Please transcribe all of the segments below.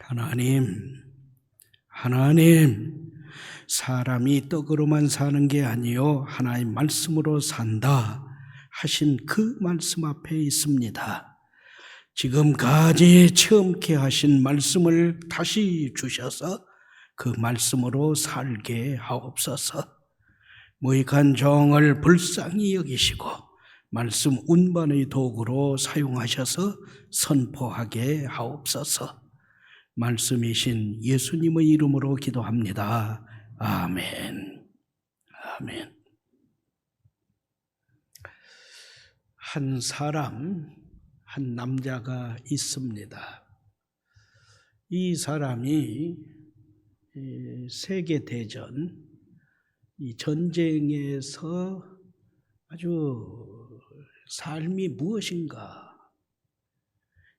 하나님, 사람이 떡으로만 사는 게 아니요 하나의 말씀으로 산다 하신 그 말씀 앞에 있습니다. 지금까지 체험케 하신 말씀을 다시 주셔서 그 말씀으로 살게 하옵소서. 무익한 종을 불쌍히 여기시고 말씀 운반의 도구로 사용하셔서 선포하게 하옵소서. 말씀이신 예수님의 이름으로 기도합니다. 아멘. 아멘. 한 남자가 있습니다. 이 사람이 세계대전, 이 전쟁에서 아주 삶이 무엇인가,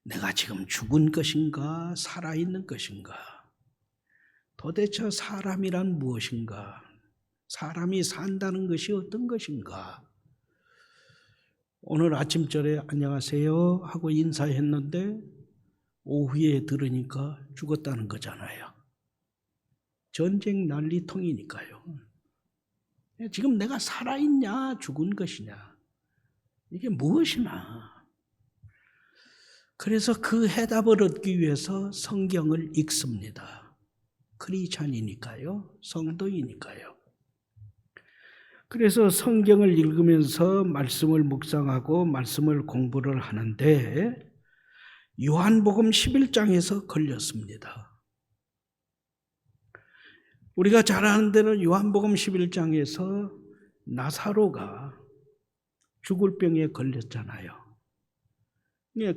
내가 지금 죽은 것인가 살아있는 것인가, 도대체 사람이란 무엇인가, 사람이 산다는 것이 어떤 것인가. 오늘 아침절에 안녕하세요 하고 인사했는데 오후에 들으니까 죽었다는 거잖아요. 전쟁 난리통이니까요. 지금 내가 살아있냐 죽은 것이냐, 이게 무엇이나. 그래서 그 해답을 얻기 위해서 성경을 읽습니다. 크리스찬이니까요, 성도이니까요. 그래서 성경을 읽으면서 말씀을 묵상하고 말씀을 공부를 하는데 요한복음 11장에서 걸렸습니다. 우리가 잘 아는 대로 요한복음 11장에서 나사로가 죽을 병에 걸렸잖아요.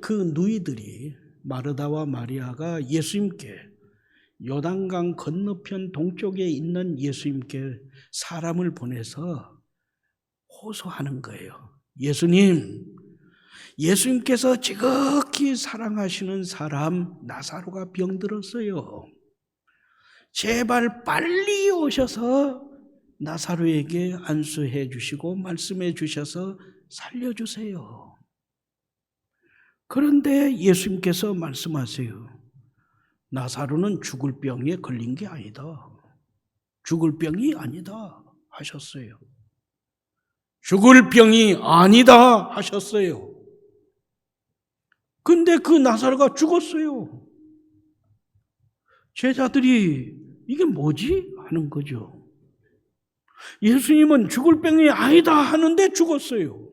그 누이들이 마르다와 마리아가 예수님께 요단강 건너편 동쪽에 있는 예수님께 사람을 보내서 호소하는 거예요. 예수님께서 지극히 사랑하시는 사람 나사로가 병들었어요. 제발 빨리 오셔서 나사로에게 안수해 주시고 말씀해 주셔서 살려주세요. 그런데 예수님께서 말씀하세요. 나사로는 죽을 병에 걸린 게 아니다. 죽을 병이 아니다 하셨어요. 죽을 병이 아니다 하셨어요. 근데 그 나사로가 죽었어요. 제자들이 이게 뭐지? 하는 거죠. 예수님은 죽을 병이 아니다 하는데 죽었어요.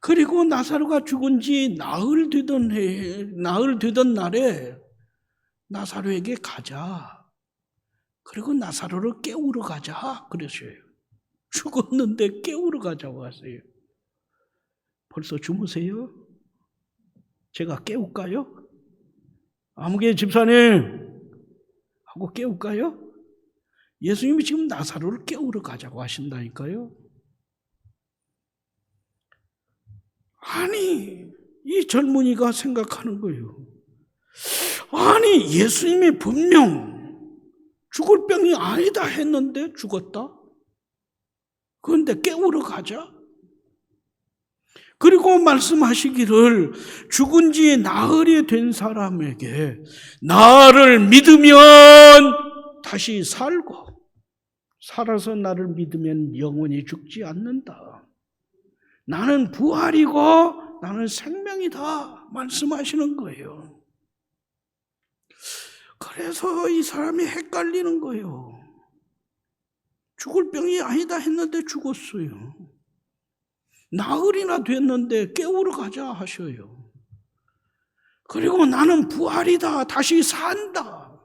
그리고 나사로가 죽은 지 나흘 되던 날에 나사로에게 가자. 그리고 나사로를 깨우러 가자. 그랬어요. 죽었는데 깨우러 가자고 하세요. 벌써 주무세요? 제가 깨울까요? 아무개 집사님 하고 깨울까요? 예수님이 지금 나사로를 깨우러 가자고 하신다니까요. 아니, 이 젊은이가 생각하는 거예요. 아니, 예수님이 분명 죽을 병이 아니다 했는데 죽었다? 그런데 깨우러 가자? 그리고 말씀하시기를 죽은 지 나흘이 된 사람에게 나를 믿으면 다시 살고 살아서 나를 믿으면 영원히 죽지 않는다. 나는 부활이고 나는 생명이다 말씀하시는 거예요. 그래서 이 사람이 헷갈리는 거예요. 죽을 병이 아니다 했는데 죽었어요. 나흘이나 됐는데 깨우러 가자 하셔요. 그리고 나는 부활이다, 다시 산다.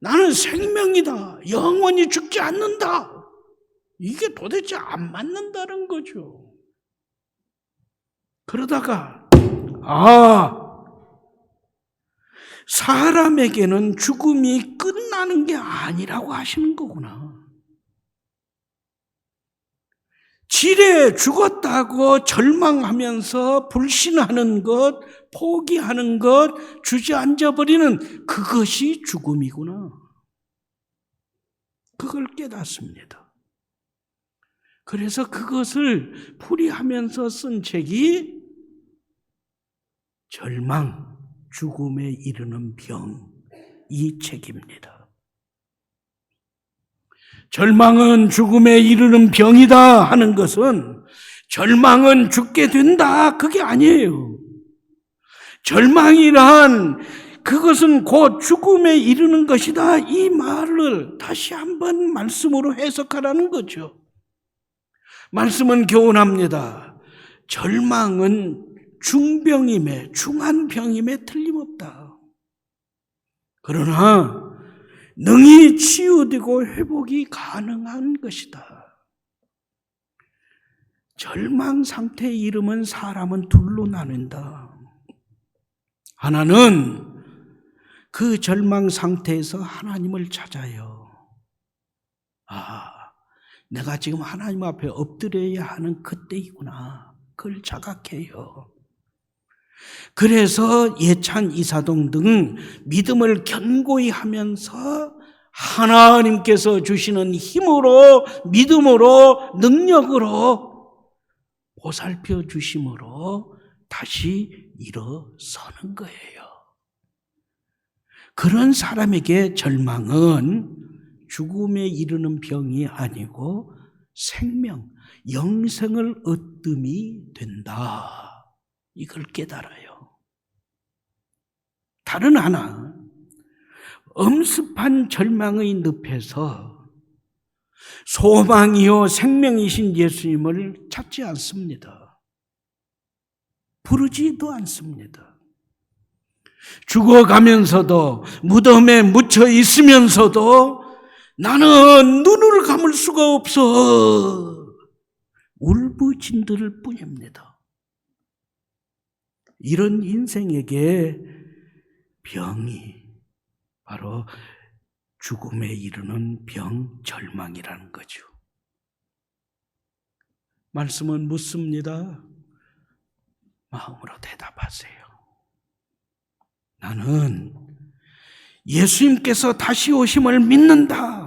나는 생명이다, 영원히 죽지 않는다. 이게 도대체 안 맞는다는 거죠. 그러다가 사람에게는 죽음이 끝나는 게 아니라고 하시는 거구나. 지레 죽었다고 절망하면서 불신하는 것, 포기하는 것, 주저앉아버리는 그것이 죽음이구나. 그걸 깨닫습니다. 그래서 그것을 풀이하면서 쓴 책이 절망, 죽음에 이르는 병, 이 책입니다. 절망은 죽음에 이르는 병이다 하는 것은 절망은 죽게 된다, 그게 아니에요. 절망이란 그것은 곧 죽음에 이르는 것이다, 이 말을 다시 한번 말씀으로 해석하라는 거죠. 말씀은 교훈합니다. 절망은 중병임에, 중한 병임에 틀림없다. 그러나 능히 치유되고 회복이 가능한 것이다. 절망 상태에 이르면 사람은 둘로 나뉜다. 하나는 그 절망 상태에서 하나님을 찾아요. 내가 지금 하나님 앞에 엎드려야 하는 그때이구나, 그걸 자각해요. 그래서 예찬, 이사동 등 믿음을 견고히 하면서 하나님께서 주시는 힘으로, 믿음으로, 능력으로 보살펴 주심으로 다시 일어서는 거예요. 그런 사람에게 절망은 죽음에 이르는 병이 아니고 생명, 영생을 얻음이 된다, 이걸 깨달아요. 다른 하나, 엄습한 절망의 늪에서 소망이요 생명이신 예수님을 찾지 않습니다. 부르지도 않습니다. 죽어가면서도, 무덤에 묻혀 있으면서도 나는 눈을 감을 수가 없어, 울부짖을 뿐입니다. 이런 인생에게 병이 바로 죽음에 이르는 병, 절망이라는 거죠. 말씀은 묻습니다. 마음으로 대답하세요. 나는 예수님께서 다시 오심을 믿는다.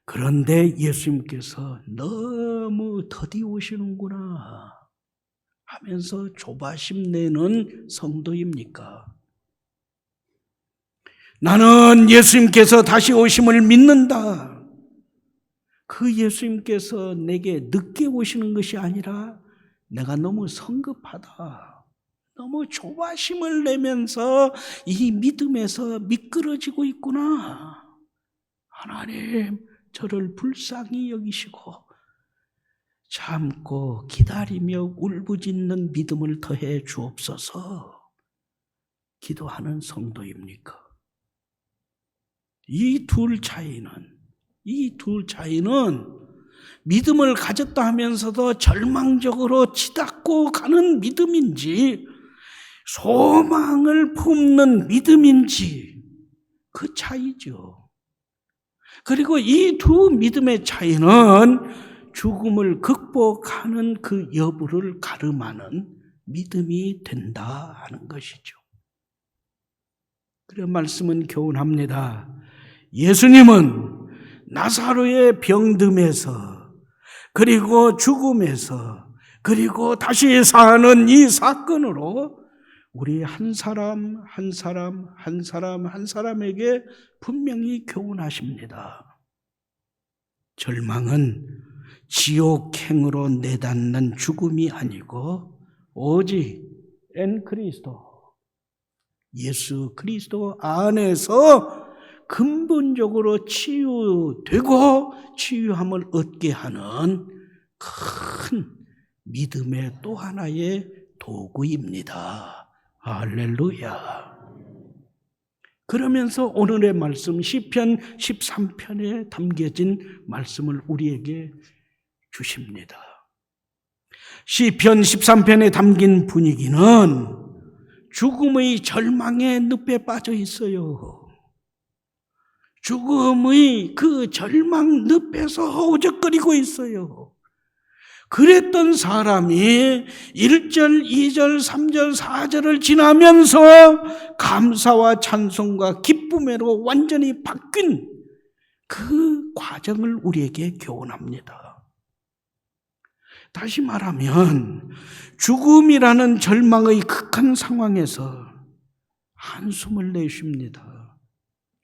그런데 예수님께서 너무 더디 오시는구나 하면서 조바심 내는 성도입니까? 나는 예수님께서 다시 오심을 믿는다. 그 예수님께서 내게 늦게 오시는 것이 아니라 내가 너무 성급하다, 너무 조바심을 내면서 이 믿음에서 미끄러지고 있구나. 하나님, 저를 불쌍히 여기시고 참고 기다리며 울부짖는 믿음을 더해 주옵소서 기도하는 성도입니까? 이 둘 차이는 믿음을 가졌다 하면서도 절망적으로 치닫고 가는 믿음인지 소망을 품는 믿음인지, 그 차이죠. 그리고 이 두 믿음의 차이는 죽음을 극복하는 그 여부를 가름하는 믿음이 된다 하는 것이죠. 그래서 말씀은 교훈합니다. 예수님은 나사로의 병듦에서, 그리고 죽음에서, 그리고 다시 사는 이 사건으로 우리 한 사람 한 사람에게 분명히 교훈하십니다. 절망은 지옥행으로 내닫는 죽음이 아니고 오직 그리스도, 예수 그리스도 안에서 근본적으로 치유되고 치유함을 얻게 하는 큰 믿음의 또 하나의 도구입니다. 할렐루야. 그러면서 오늘의 말씀 시편 13편에 담겨진 말씀을 우리에게 주십니다. 시편 13편에 담긴 분위기는 죽음의 절망의 늪에 빠져 있어요. 죽음의 그 절망 늪에서 허우적거리고 있어요. 그랬던 사람이 1절, 2절, 3절, 4절을 지나면서 감사와 찬송과 기쁨으로 완전히 바뀐 그 과정을 우리에게 교훈합니다. 다시 말하면 죽음이라는 절망의 극한 상황에서 한숨을 내쉽니다.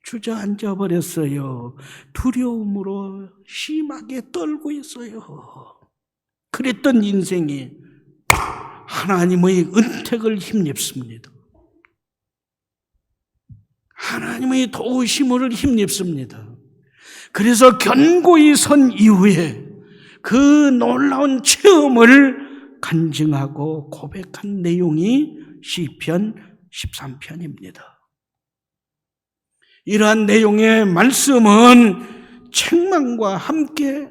주저앉아 버렸어요. 두려움으로 심하게 떨고 있어요. 그랬던 인생이 하나님의 은택을 힘입습니다. 하나님의 도우심을 힘입습니다. 그래서 견고히 선 이후에 그 놀라운 체험을 간증하고 고백한 내용이 시편 13편입니다. 이러한 내용의 말씀은 책망과 함께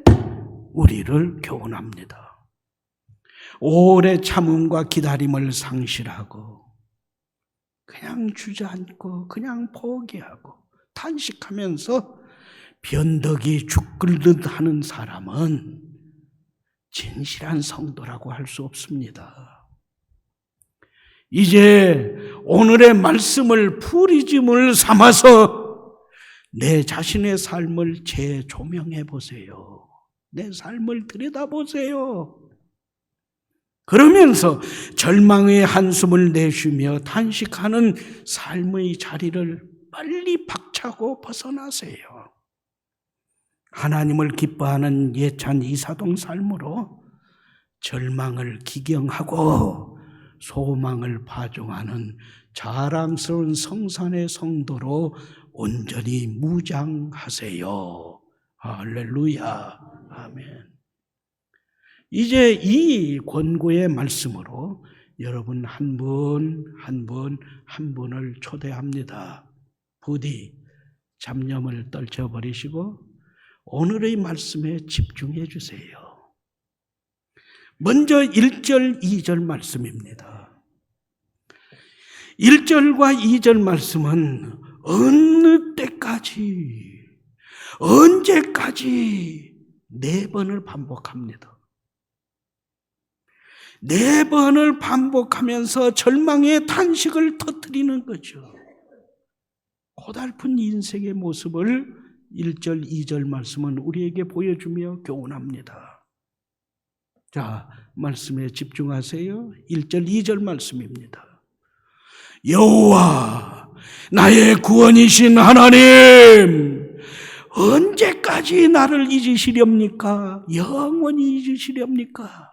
우리를 교훈합니다. 오래 참음과 기다림을 상실하고 그냥 주저앉고 그냥 포기하고 탄식하면서 변덕이 죽글듯 하는 사람은 진실한 성도라고 할 수 없습니다. 이제 오늘의 말씀을 프리즘을 삼아서 내 자신의 삶을 재조명해 보세요. 내 삶을 들여다보세요. 그러면서 절망의 한숨을 내쉬며 탄식하는 삶의 자리를 빨리 박차고 벗어나세요. 하나님을 기뻐하는 예찬 이사동 삶으로 절망을 기경하고 소망을 파종하는 자랑스러운 성산의 성도로 온전히 무장하세요. 할렐루야. 아멘. 이제 이 권고의 말씀으로 여러분 한 분을 초대합니다. 부디 잡념을 떨쳐버리시고 오늘의 말씀에 집중해 주세요. 먼저 1절, 2절 말씀입니다. 1절과 2절 말씀은 어느 때까지, 언제까지 4번을 반복합니다. 4번을 반복하면서 절망의 탄식을 터뜨리는 거죠. 고달픈 인생의 모습을 1절, 2절 말씀은 우리에게 보여주며 교훈합니다. 자, 말씀에 집중하세요. 1절, 2절 말씀입니다. 여호와, 나의 구원이신 하나님, 언제까지 나를 잊으시렵니까? 영원히 잊으시렵니까?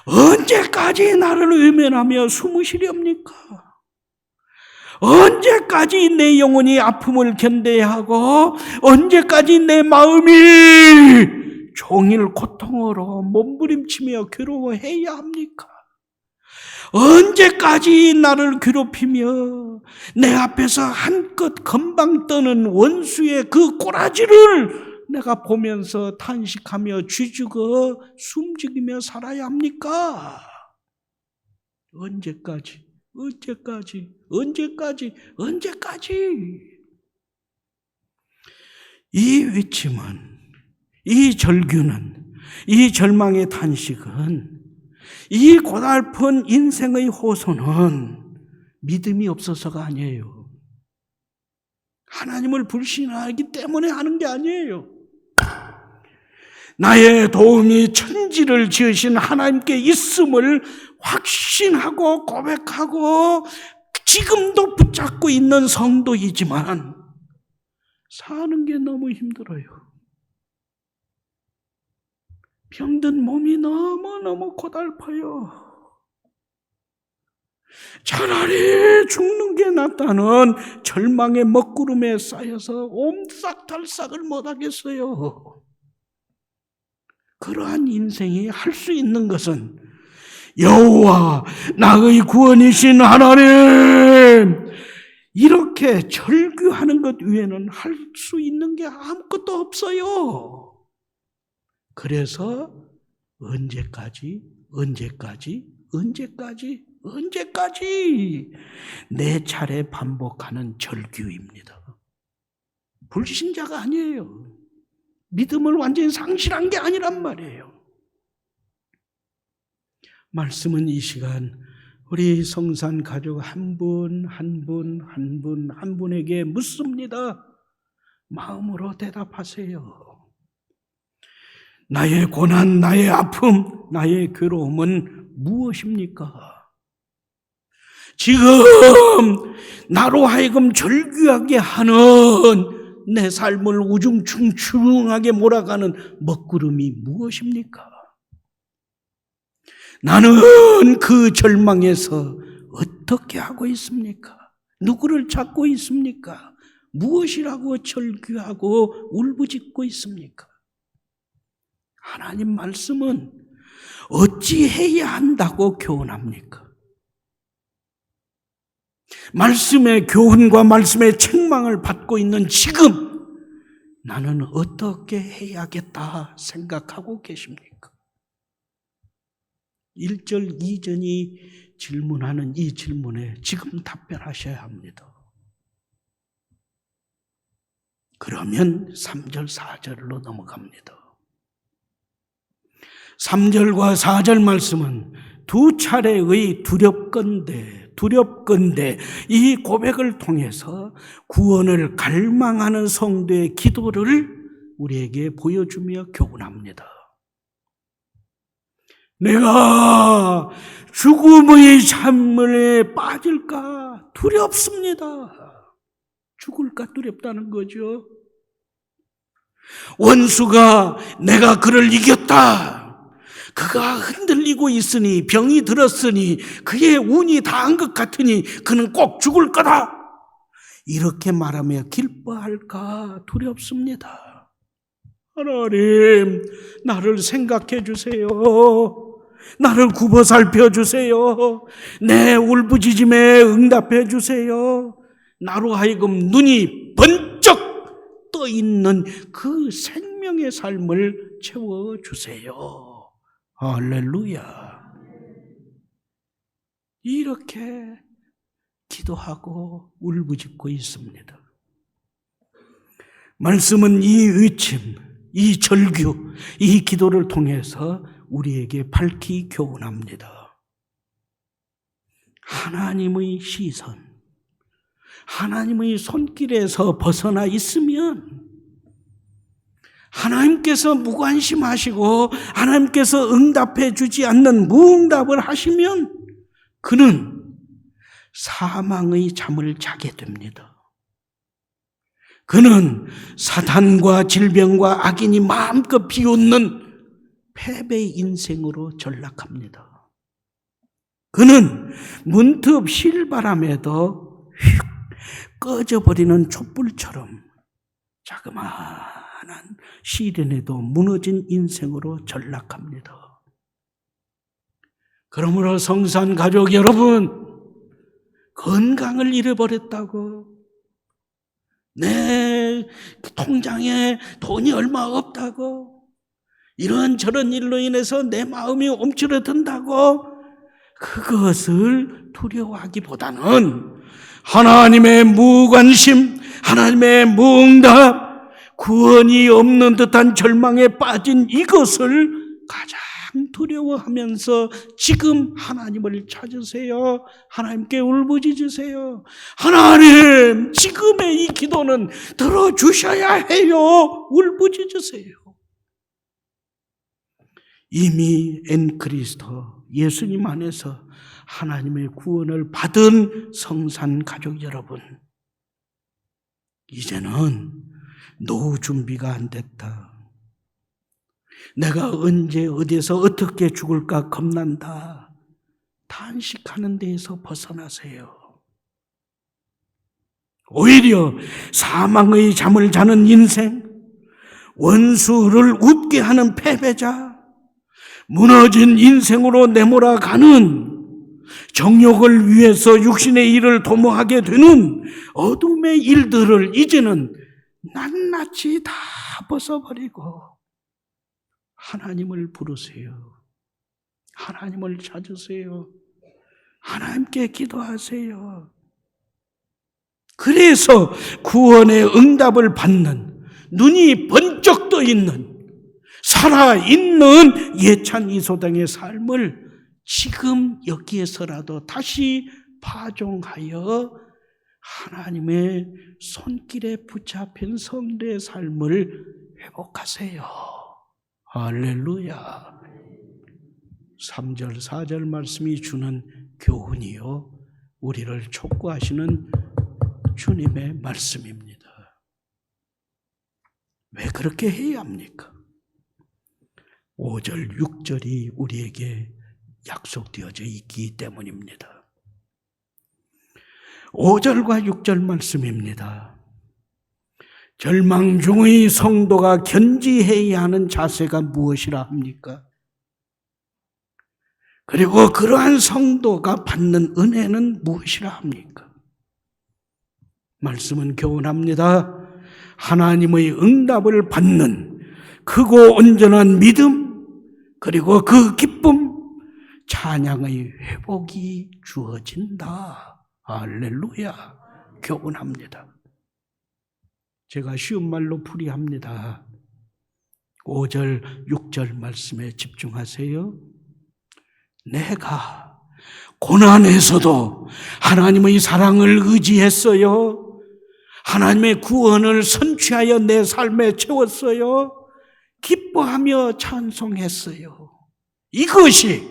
언제까지 나를 외면하며 숨으시렵니까? 언제까지 내 영혼이 아픔을 견뎌야 하고 언제까지 내 마음이 종일 고통으로 몸부림치며 괴로워해야 합니까? 언제까지 나를 괴롭히며 내 앞에서 한껏 금방 떠는 원수의 그 꼬라지를 내가 보면서 탄식하며 쥐죽어 숨죽이며 살아야 합니까? 언제까지? 이 외침은, 이 절규는, 이 절망의 탄식은, 이 고달픈 인생의 호소는 믿음이 없어서가 아니에요. 하나님을 불신하기 때문에 하는 게 아니에요. 나의 도움이 천지를 지으신 하나님께 있음을 확신하고 고백하고 지금도 붙잡고 있는 성도이지만 사는 게 너무 힘들어요. 병든 몸이 너무너무 고달파요. 차라리 죽는 게 낫다는 절망의 먹구름에 쌓여서 옴싹달싹을 못하겠어요. 그러한 인생이 할 수 있는 것은 여호와 나의 구원이신 하나님, 이렇게 절규하는 것 외에는 할 수 있는 게 아무것도 없어요. 그래서 언제까지 네 차례 반복하는 절규입니다. 불신자가 아니에요. 믿음을 완전히 상실한 게 아니란 말이에요. 말씀은 이 시간 우리 성산 가족 한 분에게 묻습니다. 마음으로 대답하세요. 나의 고난, 나의 아픔, 나의 괴로움은 무엇입니까? 지금 나로 하여금 절규하게 하는 내 삶을 우중충충하게 몰아가는 먹구름이 무엇입니까? 나는 그 절망에서 어떻게 하고 있습니까? 누구를 찾고 있습니까? 무엇이라고 절규하고 울부짖고 있습니까? 하나님 말씀은 어찌해야 한다고 교훈합니까? 말씀의 교훈과 말씀의 책망을 받고 있는 지금 나는 어떻게 해야겠다 생각하고 계십니까? 1절 2절이 질문하는 이 질문에 지금 답변하셔야 합니다. 그러면 3절 4절로 넘어갑니다. 3절과 4절 말씀은 두 차례의 두렵건대 이 고백을 통해서 구원을 갈망하는 성도의 기도를 우리에게 보여주며 교훈합니다. 내가 죽음의 삶에 빠질까 두렵습니다. 죽을까 두렵다는 거죠. 원수가 내가 그를 이겼다. 그가 흔들리고 있으니 병이 들었으니 그의 운이 다한 것 같으니 그는 꼭 죽을 거다. 이렇게 말하며 기뻐할까 두렵습니다. 하나님, 나를 생각해 주세요. 나를 굽어 살펴주세요. 내 울부짖음에 응답해 주세요. 나로 하여금 눈이 번쩍 떠 있는 그 생명의 삶을 채워주세요. 할렐루야. 이렇게 기도하고 울부짖고 있습니다. 말씀은 이 의침, 이 절규, 이 기도를 통해서 우리에게 밝히 교훈합니다. 하나님의 시선, 하나님의 손길에서 벗어나 있으면 하나님께서 무관심하시고 하나님께서 응답해 주지 않는 무응답을 하시면 그는 사망의 잠을 자게 됩니다. 그는 사탄과 질병과 악인이 마음껏 비웃는 패배의 인생으로 전락합니다. 그는 문득 실바람에도 휙 꺼져버리는 촛불처럼 자그마한 시련에도 무너진 인생으로 전락합니다. 그러므로 성산 가족 여러분, 건강을 잃어버렸다고, 내 통장에 돈이 얼마 없다고, 이런저런 일로 인해서 내 마음이 움츠러든다고 그것을 두려워하기보다는 하나님의 무관심, 하나님의 무응답, 구원이 없는 듯한 절망에 빠진 이것을 가장 두려워하면서 지금 하나님을 찾으세요. 하나님께 울부짖으세요. 하나님, 지금의 이 기도는 들어주셔야 해요. 울부짖으세요. 이미 엔 그리스도 예수님 안에서 하나님의 구원을 받은 성산 가족 여러분, 이제는 노후 준비가 안 됐다. 내가 언제 어디에서 어떻게 죽을까 겁난다. 탄식하는 데에서 벗어나세요. 오히려 사망의 잠을 자는 인생, 원수를 웃게 하는 패배자, 무너진 인생으로 내몰아가는, 정욕을 위해서 육신의 일을 도모하게 되는 어둠의 일들을 이제는 낱낱이 다 벗어버리고 하나님을 부르세요. 하나님을 찾으세요. 하나님께 기도하세요. 그래서 구원의 응답을 받는, 눈이 번쩍 떠 있는, 살아있는 예찬 이소당의 삶을 지금 여기에서라도 다시 파종하여 하나님의 손길에 붙잡힌 성도의 삶을 회복하세요. 할렐루야. 3절 4절 말씀이 주는 교훈이요, 우리를 촉구하시는 주님의 말씀입니다. 왜 그렇게 해야 합니까? 5절, 6절이 우리에게 약속되어져 있기 때문입니다. 5절과 6절 말씀입니다. 절망 중의 성도가 견지해야 하는 자세가 무엇이라 합니까? 그리고 그러한 성도가 받는 은혜는 무엇이라 합니까? 말씀은 교훈합니다. 하나님의 응답을 받는 크고 온전한 믿음, 그리고 그 기쁨, 찬양의 회복이 주어진다. 할렐루야. 교훈합니다. 제가 쉬운 말로 풀이합니다. 5절, 6절 말씀에 집중하세요. 내가 고난에서도 하나님의 사랑을 의지했어요. 하나님의 구원을 선취하여 내 삶에 채웠어요. 기뻐하며 찬송했어요. 이것이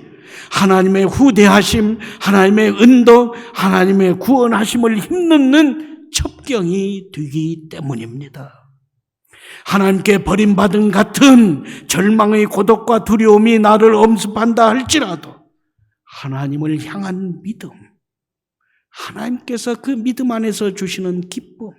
하나님의 후대하심, 하나님의 은덕, 하나님의 구원하심을 힘넣는 첩경이 되기 때문입니다. 하나님께 버림받은 같은 절망의 고독과 두려움이 나를 엄습한다 할지라도 하나님을 향한 믿음, 하나님께서 그 믿음 안에서 주시는 기쁨,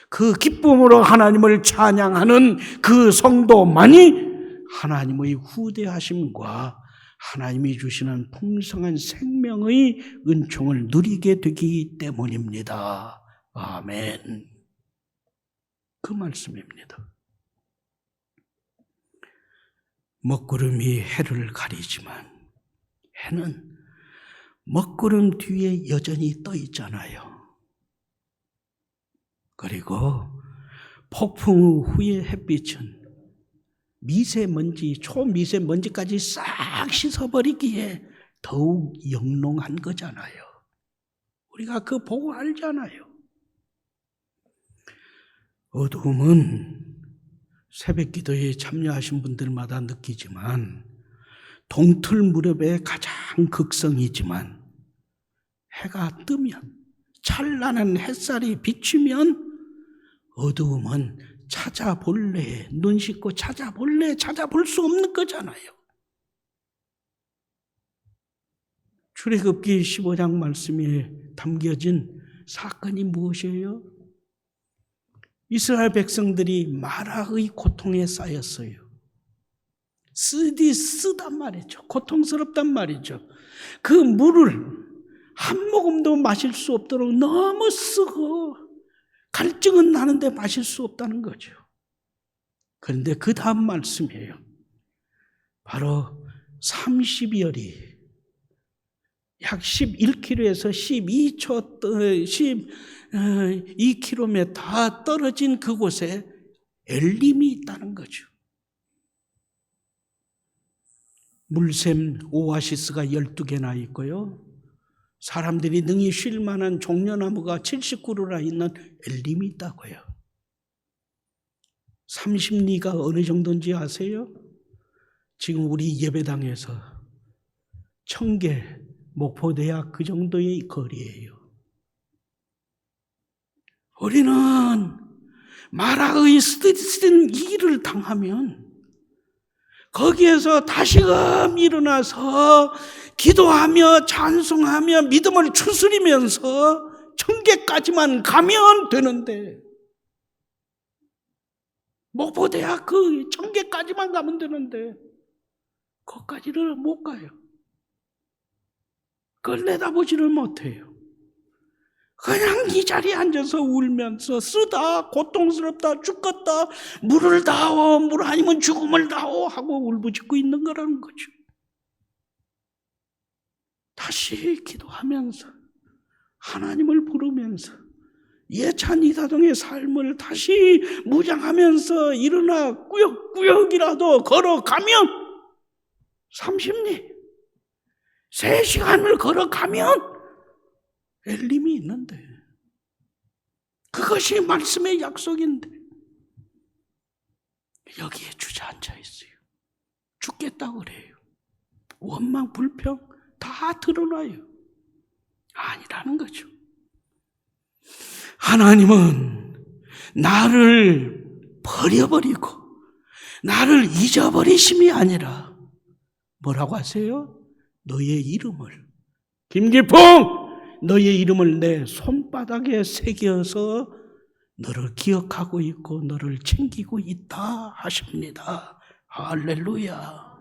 그 기쁨으로 하나님을 찬양하는 그 성도만이 하나님의 후대하심과 하나님이 주시는 풍성한 생명의 은총을 누리게 되기 때문입니다. 아멘. 그 말씀입니다. 먹구름이 해를 가리지만 해는 먹구름 뒤에 여전히 떠 있잖아요. 그리고 폭풍 후의 햇빛은 미세먼지, 초미세먼지까지 싹 씻어버리기에 더욱 영롱한 거잖아요. 우리가 그 보고 알잖아요. 어두움은 새벽 기도에 참여하신 분들마다 느끼지만 동틀 무렵의 가장 극성이지만 해가 뜨면 찬란한 햇살이 비추면 어두움은 찾아볼래, 눈 씻고 찾아볼래, 찾아볼 수 없는 거잖아요. 출애굽기 15장 말씀에 담겨진 사건이 무엇이에요? 이스라엘 백성들이 마라의 고통에 쌓였어요. 쓰단 말이죠. 고통스럽단 말이죠. 그 물을 한 모금도 마실 수 없도록 너무 쓰고 갈증은 나는데 마실 수 없다는 거죠. 그런데 그 다음 말씀이에요. 바로 30열이 약 11km에서 12km 떨어진 그곳에 엘림이 있다는 거죠. 물샘 오아시스가 12개나 있고요. 사람들이 능히 쉴 만한 종려나무가 70그루나 있는 엘림이 있다고요. 30리가 어느 정도인지 아세요? 지금 우리 예배당에서 청계, 목포대학 그 정도의 거리예요. 우리는 마라의 쓰던 일을 당하면 거기에서 다시금 일어나서 기도하며 찬송하며 믿음을 추스리면서 청계까지만 가면 되는데 목포대학 그 청계까지만 가면 되는데 거기까지를 못 가요. 그걸 내다보지를 못해요. 그냥 이 자리에 앉아서 울면서 쓰다 고통스럽다 죽겠다 물을 다오 물 아니면 죽음을 다오 하고 울부짖고 있는 거라는 거죠. 다시 기도하면서 하나님을 부르면서 예찬 이다동의 삶을 다시 무장하면서 일어나 꾸역꾸역이라도 걸어가면 30리 3시간을 걸어가면 엘림이 있는데 그것이 말씀의 약속인데 여기에 주저앉아 있어요. 죽겠다고 그래요. 원망 불평 다 드러나요. 아니라는 거죠. 하나님은 나를 버려버리고 나를 잊어버리심이 아니라 뭐라고 하세요? 너의 이름을, 김기풍, 너의 이름을 내 손바닥에 새겨서 너를 기억하고 있고 너를 챙기고 있다 하십니다. 할렐루야.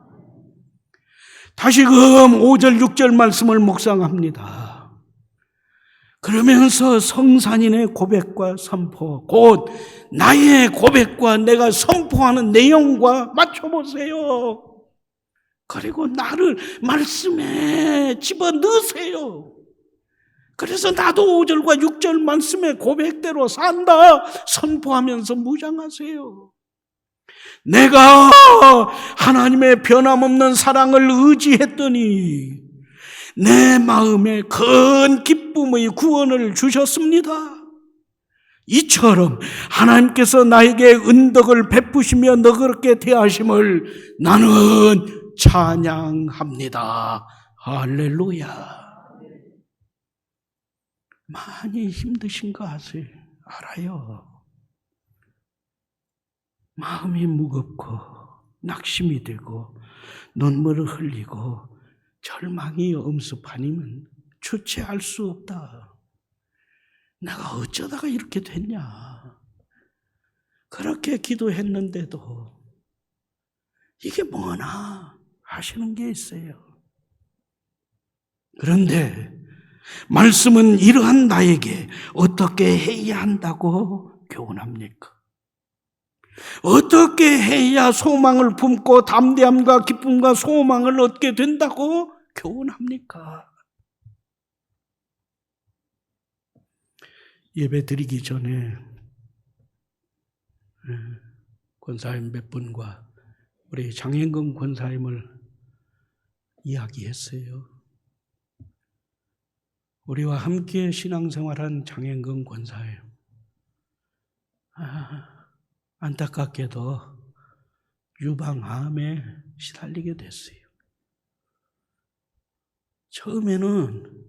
다시금 5절 6절 말씀을 묵상합니다. 그러면서 성산인의 고백과 선포, 곧 나의 고백과 내가 선포하는 내용과 맞춰보세요. 그리고 나를 말씀에 집어넣으세요. 그래서 나도 5절과 6절 말씀의 고백대로 산다 선포하면서 무장하세요. 내가 하나님의 변함없는 사랑을 의지했더니 내 마음에 큰 기쁨의 구원을 주셨습니다. 이처럼 하나님께서 나에게 은덕을 베푸시며 너그럽게 대하심을 나는 찬양합니다. 할렐루야. 많이 힘드신 거 아세요? 알아요. 마음이 무겁고 낙심이 되고 눈물을 흘리고 절망이 엄습하니면 주체할 수 없다. 내가 어쩌다가 이렇게 됐냐. 그렇게 기도했는데도 이게 뭐나 하시는 게 있어요. 그런데 말씀은 이러한 나에게 어떻게 해야 한다고 교훈합니까? 어떻게 해야 소망을 품고 담대함과 기쁨과 소망을 얻게 된다고 교훈합니까? 예배 드리기 전에 권사님 몇 분과 우리 장현근 권사님을 이야기했어요. 우리와 함께 신앙생활한 장현근 권사님, 안타깝게도 유방암에 시달리게 됐어요. 처음에는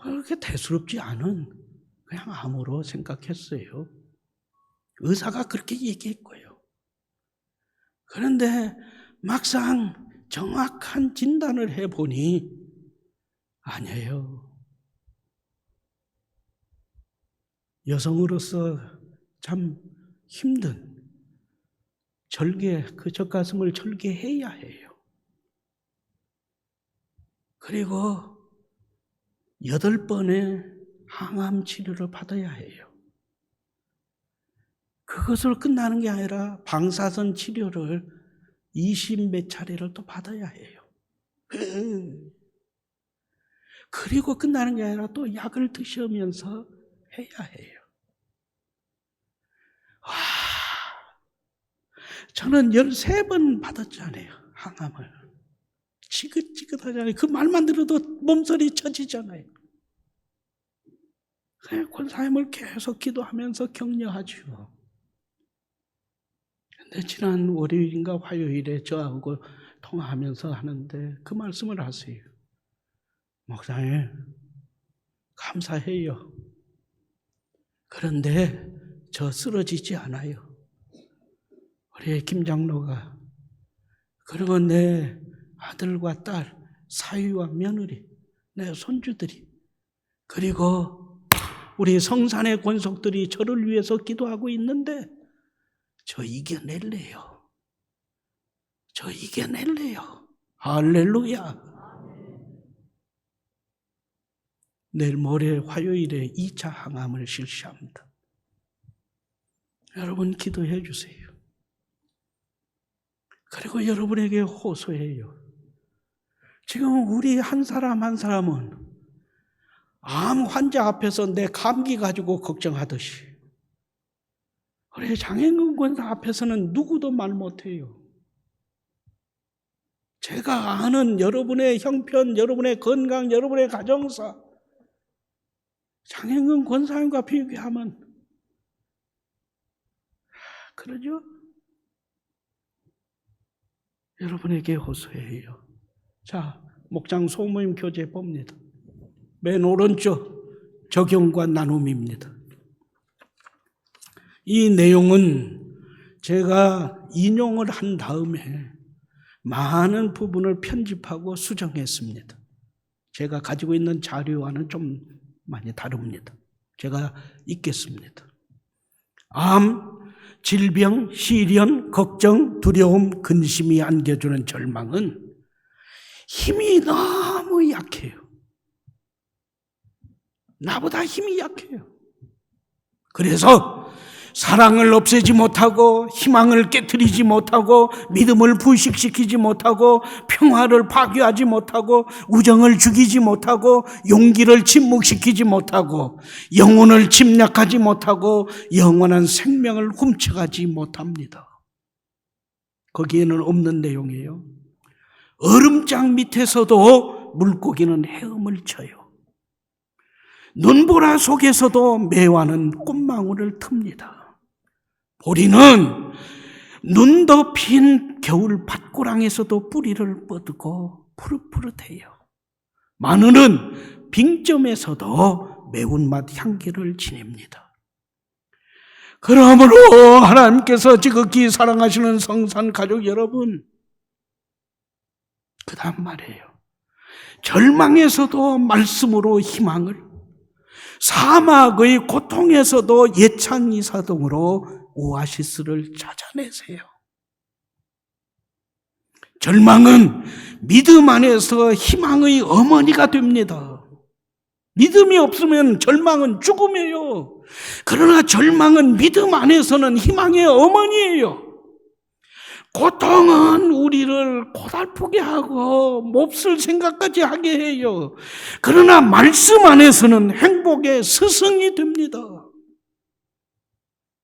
그렇게 대수롭지 않은 그냥 암으로 생각했어요. 의사가 그렇게 얘기했고요. 그런데 막상 정확한 진단을 해보니 아니에요. 여성으로서 참 힘든 절개, 그 젖가슴을 절개해야 해요. 그리고 8번의 항암 치료를 받아야 해요. 그것으로 끝나는 게 아니라 방사선 치료를 20몇 차례를 또 받아야 해요. 그리고 끝나는 게 아니라 또 약을 드시면서 해야 해요. 와, 저는 13번 받았잖아요. 항암을. 지긋지긋하잖아요. 그 말만 들어도 몸서리 쳐지잖아요. 그래서 권사님을 계속 기도하면서 격려하죠. 근데 지난 월요일인가 화요일에 저하고 통화하면서 하는데 그 말씀을 하세요. 목사님, 감사해요. 그런데 저 쓰러지지 않아요. 우리 김 장로가, 그리고 내 아들과 딸, 사위와 며느리, 내 손주들이, 그리고 우리 성산의 권속들이 저를 위해서 기도하고 있는데 저 이겨낼래요. 저 이겨낼래요. 할렐루야. 내일 모레 화요일에 2차 항암을 실시합니다. 여러분 기도해 주세요. 그리고 여러분에게 호소해요. 지금 우리 한 사람 한 사람은 암 환자 앞에서 내 감기 가지고 걱정하듯이 우리 장현근 권사 앞에서는 누구도 말 못해요. 제가 아는 여러분의 형편, 여러분의 건강, 여러분의 가정사, 장현근 권사님과 비교하면 그러죠? 여러분에게 호소해요. 자, 목장 소모임 교재 봅니다. 맨 오른쪽 적용과 나눔입니다. 이 내용은 제가 인용을 한 다음에 많은 부분을 편집하고 수정했습니다. 제가 가지고 있는 자료와는 좀 많이 다릅니다. 제가 읽겠습니다. 암, 질병, 시련, 걱정, 두려움, 근심이 안겨주는 절망은 힘이 너무 약해요. 나보다 힘이 약해요. 그래서 사랑을 없애지 못하고 희망을 깨트리지 못하고 믿음을 부식시키지 못하고 평화를 파괴하지 못하고 우정을 죽이지 못하고 용기를 침묵시키지 못하고 영혼을 침략하지 못하고 영원한 생명을 훔쳐가지 못합니다. 거기에는 없는 내용이에요. 얼음장 밑에서도 물고기는 헤엄을 쳐요. 눈보라 속에서도 매화는 꽃망울을 틉니다. 보리는 눈 덮인 겨울 밭고랑에서도 뿌리를 뻗고 푸릇푸릇해요. 마늘은 빙점에서도 매운맛 향기를 지닙니다. 그러므로 하나님께서 지극히 사랑하시는 성산 가족 여러분, 그 다음 말이에요. 절망에서도 말씀으로 희망을, 사막의 고통에서도 예찬 이사동으로 오아시스를 찾아내세요. 절망은 믿음 안에서 희망의 어머니가 됩니다. 믿음이 없으면 절망은 죽음이에요. 그러나 절망은 믿음 안에서는 희망의 어머니예요. 고통은 우리를 고달프게 하고 몹쓸 생각까지 하게 해요. 그러나 말씀 안에서는 행복의 스승이 됩니다.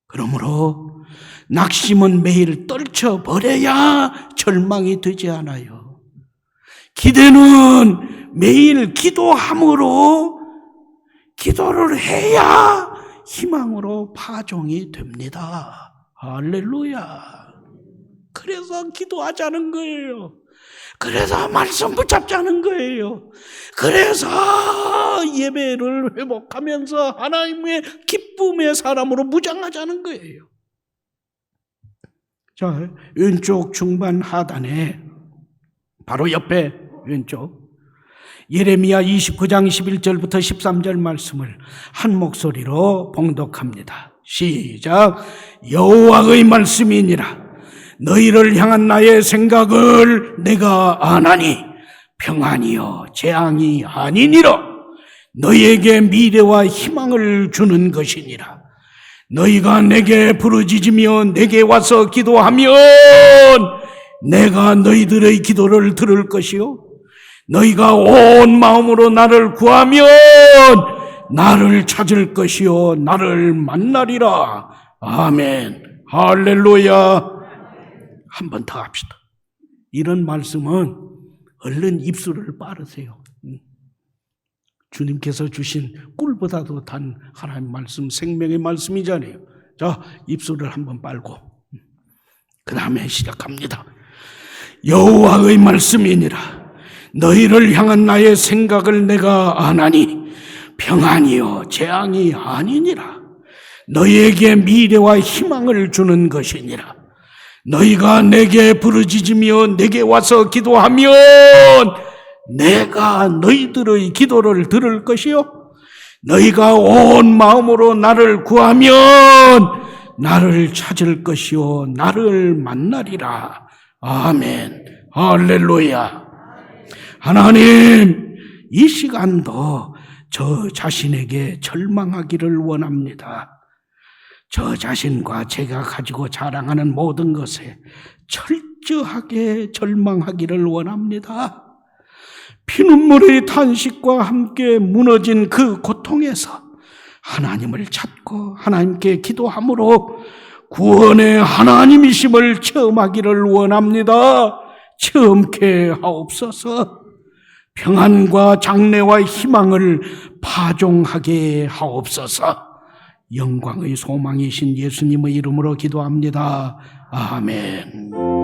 그러므로 낙심은 매일 떨쳐버려야 절망이 되지 않아요. 기대는 매일 기도함으로, 기도를 해야 희망으로 파종이 됩니다. 할렐루야. 그래서 기도하자는 거예요. 그래서 말씀 붙잡자는 거예요. 그래서 예배를 회복하면서 하나님의 기쁨의 사람으로 무장하자는 거예요. 자, 왼쪽 중반 하단에 바로 옆에 왼쪽 예레미야 29장 11절부터 13절 말씀을 한 목소리로 봉독합니다. 시작. 여호와의 말씀이니라. 너희를 향한 나의 생각을 내가 아나니 평안이요 재앙이 아니니라. 너희에게 미래와 희망을 주는 것이니라. 너희가 내게 부르짖으며 내게 와서 기도하면 내가 너희들의 기도를 들을 것이요 너희가 온 마음으로 나를 구하면 나를 찾을 것이요 나를 만나리라. 아멘. 할렐루야. 한 번 더 합시다. 이런 말씀은 얼른 입술을 빠르세요. 주님께서 주신 꿀보다도 단 하나님 말씀, 생명의 말씀이잖아요. 자, 입술을 한번 빨고 그 다음에 시작합니다. 여호와의 말씀이니라. 너희를 향한 나의 생각을 내가 아나니 평안이요 재앙이 아니니라. 너희에게 미래와 희망을 주는 것이니라. 너희가 내게 부르짖으며 내게 와서 기도하면 내가 너희들의 기도를 들을 것이요 너희가 온 마음으로 나를 구하면 나를 찾을 것이요 나를 만나리라. 아멘. 할렐루야. 하나님, 이 시간도 저 자신에게 절망하기를 원합니다. 저 자신과 제가 가지고 자랑하는 모든 것에 철저하게 절망하기를 원합니다. 피눈물의 탄식과 함께 무너진 그 고통에서 하나님을 찾고 하나님께 기도함으로 구원의 하나님이심을 체험하기를 원합니다. 체험케 하옵소서. 평안과 장래와 희망을 파종하게 하옵소서. 영광의 소망이신 예수님의 이름으로 기도합니다. 아멘.